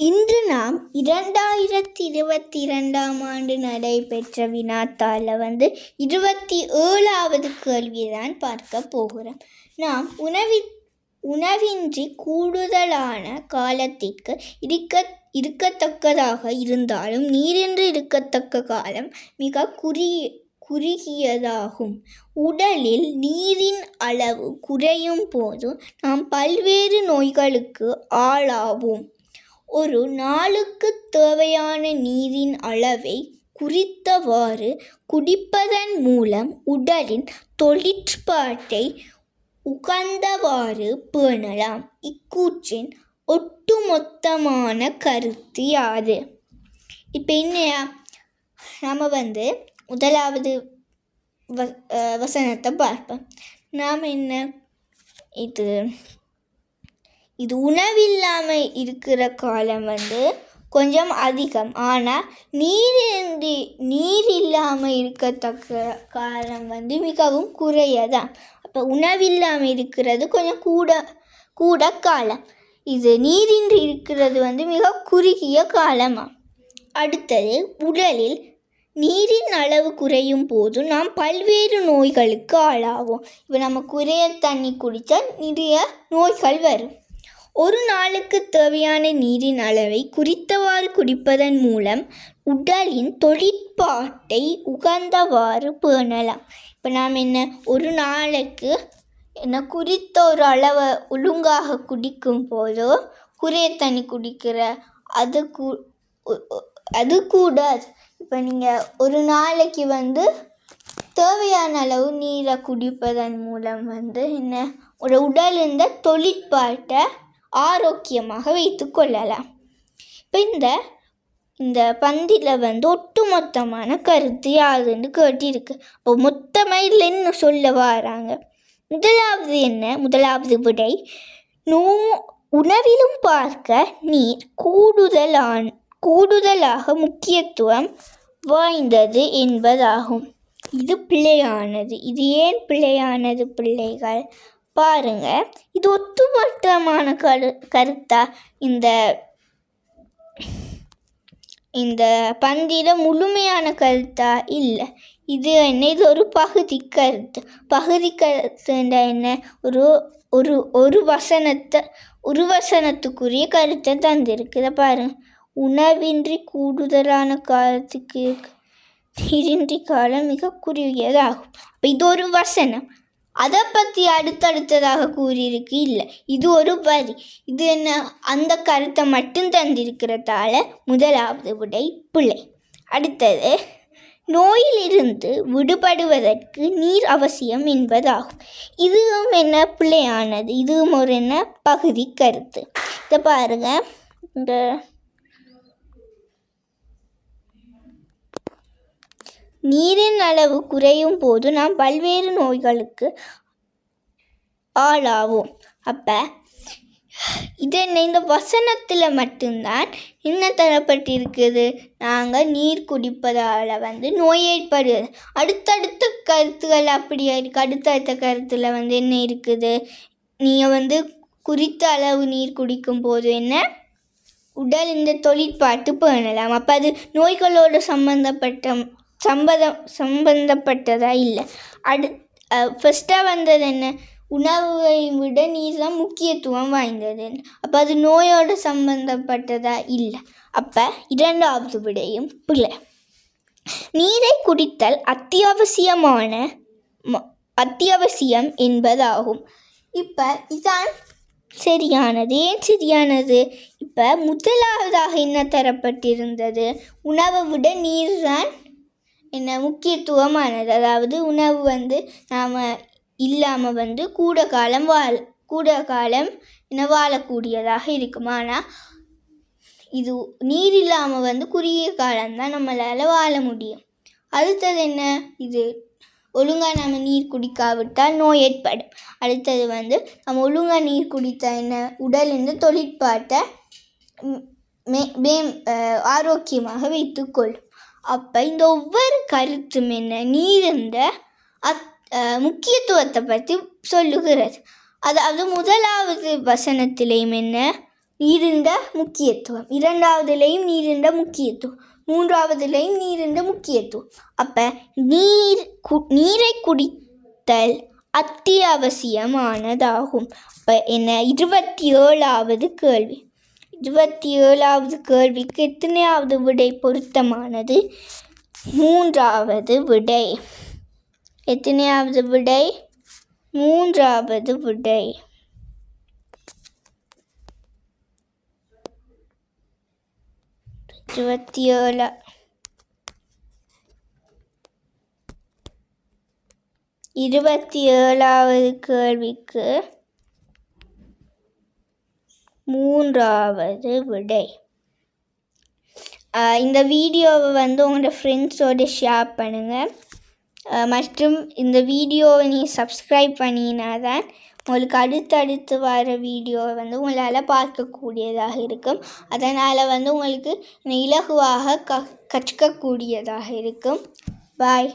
இன்று நாம் 2022ஆம் ஆண்டு நடைபெற்ற வினாத்தாள 27வது கேள்விதான் பார்க்க போகிறோம். நாம் உணவின்றி கூடுதலான காலத்திற்கு இருக்கத்தக்கதாக இருந்தாலும் நீரின்றி இருக்கத்தக்க காலம் மிக குறுகியதாகும். உடலில் நீரின் அளவு குறையும் போது நாம் பல்வேறு நோய்களுக்கு ஆளாவோம். ஒரு நாளுக்கு தேவையான நீரின் அளவை குறித்தவாறு குடிப்பதன் மூலம் உடலின் தொழிற்பாட்டை உகந்தவாறு பேணலாம். இக்கூற்றின் ஒட்டுமொத்தமான கருத்து யாது? இப்போ என்னையா நாம் முதலாவது வசனத்தை பார்ப்போம். நாம் என்ன இது உணவில்லாமல் இருக்கிற காலம் கொஞ்சம் அதிகம். ஆனால் நீர் இல்லாமல் இருக்கத்தக்க காலம் மிகவும் குறையதான். அப்போ உணவில்லாமல் இருக்கிறது கொஞ்சம் கூட காலம். இது நீரின்றி இருக்கிறது மிக குறுகிய காலமாக. அடுத்தது, உடலில் நீரின் அளவு குறையும் போது நாம் பல்வேறு நோய்களுக்கு ஆளாவோம். இப்போ நம்ம குறைய தண்ணி குடித்தா நிறைய நோய்கள் வரும். ஒரு நாளுக்கு தேவையான நீரின் அளவை குறித்தவாறு குடிப்பதன் மூலம் உடலின் தொழிற்பாட்டை உகந்தவாறு பேணலாம். இப்போ நாம் ஒரு நாளைக்கு குறித்த ஒரு அளவை ஒழுங்காக குடிக்கும் போதோ குறைய தண்ணி குடிக்கிற அது கூடாது. இப்போ நீங்கள் ஒரு நாளைக்கு தேவையான அளவு நீரை குடிப்பதன் மூலம் ஒரு உடலின் தொழிற்பாட்டை ஆரோக்கியமாக வைத்து கொள்ளலாம். இப்போ இந்த பந்தியில் ஒட்டுமொத்தமான கருத்து யாருன்னு கேட்டிருக்கு. இப்போ மொத்தமாக இதில் என்ன சொல்ல வராங்க? முதலாவது விடை, உணவிலும் பார்க்க நீர் கூடுதலாக முக்கியத்துவம் வாய்ந்தது என்பதாகும். இது பிழையானது. இது ஏன் பிழையானது பிள்ளைகள்? பாருங்க, இது ஒட்டுமொத்தமான கருத்தா? இந்த பந்தியில முழுமையான கருத்தா? இல்லை. இது ஒரு பகுதி கருத்து. பகுதி கருத்துண்டா என்ன? ஒரு வசனத்துக்குரிய கருத்தை தந்திருக்கு. பாருங்க, உணவின்றி கூடுதலான காலத்துக்கு நீரின்றி காலம் மிக குறுகியதாகும். அப்போ இது ஒரு வசனம். அதை பற்றி அடுத்ததாக கூறியிருக்கு. இல்லை, இது ஒரு வரி. இது அந்த கருத்தை மட்டும் தந்திருக்கிறதால முதலாவது விடை பிழை. அடுத்தது, நோயிலிருந்து விடுபடுவதற்கு நீர் அவசியம் என்பதாகும். இதுவும் பிழையானது. இதுவும் ஒரு பகுதி கருத்து. இதை பாருங்க, நீரின் அளவு குறையும் போது நாம் பல்வேறு நோய்களுக்கு ஆளாவோம். அப்போ இது இந்த வசனத்தில் மட்டும்தான் என்ன தரப்பட்டிருக்குது? நாங்கள் நீர் குடிப்பதால் நோய் ஏற்படுது. அடுத்தடுத்த கருத்துக்கள் அப்படியா இருக்குது. அடுத்தடுத்த கருத்தில் என்ன இருக்குது? நீங்கள் குறித்த அளவு நீர் குடிக்கும் போது உடல் இந்த தொழிற்பாட்டு பேணலாம். அப்போ அது நோய்களோடு சம்பந்தப்பட்டதா? இல்லை. ஃபஸ்ட்டாக உணவை விட நீர் தான் முக்கியத்துவம் வாய்ந்தது. அப்போ அது நோயோடு சம்பந்தப்பட்டதா? இல்லை. அப்போ இரண்டாவது விடையும் பிள்ளை. நீரை குடித்தல் அத்தியாவசியம் என்பதாகும். இப்போ இதான் சரியானது. ஏன் சரியானது? இப்போ முதலாவதாக என்ன தரப்பட்டிருந்தது? உணவை விட நீர் தான் முக்கியத்துவமானது. அதாவது உணவு நாம் இல்லாமல் கூட காலம் வாழக்கூடியதாக இருக்கும். ஆனால் இது நீர் இல்லாமல் குறுகிய காலம்தான் நம்மளால் வாழ முடியும். அடுத்தது இது ஒழுங்காக நம்ம நீர் குடிக்காவிட்டால் நோய் ஏற்படும். அடுத்தது நம்ம ஒழுங்காக நீர் குடித்தா உடலின் தொழிற்பாட்டை ஆரோக்கியமாக வைத்துக்கொள்ளும். அப்போ இந்த ஒவ்வொரு கருத்தும் நீரிந்த முக்கியத்துவத்தை பற்றி சொல்லுகிறது. அதாவது முதலாவது வசனத்திலேயும் நீரிண்ட முக்கியத்துவம், இரண்டாவதுலேயும் நீரிண்ட முக்கியத்துவம், மூன்றாவதுலேயும் நீரிண்ட முக்கியத்துவம். அப்போ நீரை குடித்தல் அத்தியாவசியமானதாகும். இப்போ என்ன 27வது கேள்வி. 27வது கேள்விக்கு எத்தனையாவது விடை பொருத்தமானது? 3வது விடை. எத்தனையாவது விடை? 3வது விடை. 27வது கேள்விக்கு 3வது விடை. இந்த வீடியோவை உங்களோட ஃப்ரெண்ட்ஸோடு ஷேர் பண்ணுங்கள். மற்றும் இந்த வீடியோவை நீங்கள் சப்ஸ்கிரைப் பண்ணினா தான் உங்களுக்கு அடுத்தடுத்து வர வீடியோவை உங்களால் பார்க்கக்கூடியதாக இருக்கும். அதனால் உங்களுக்கு இலகுவாக கற்கக்கூடியதாக இருக்கும். பாய்.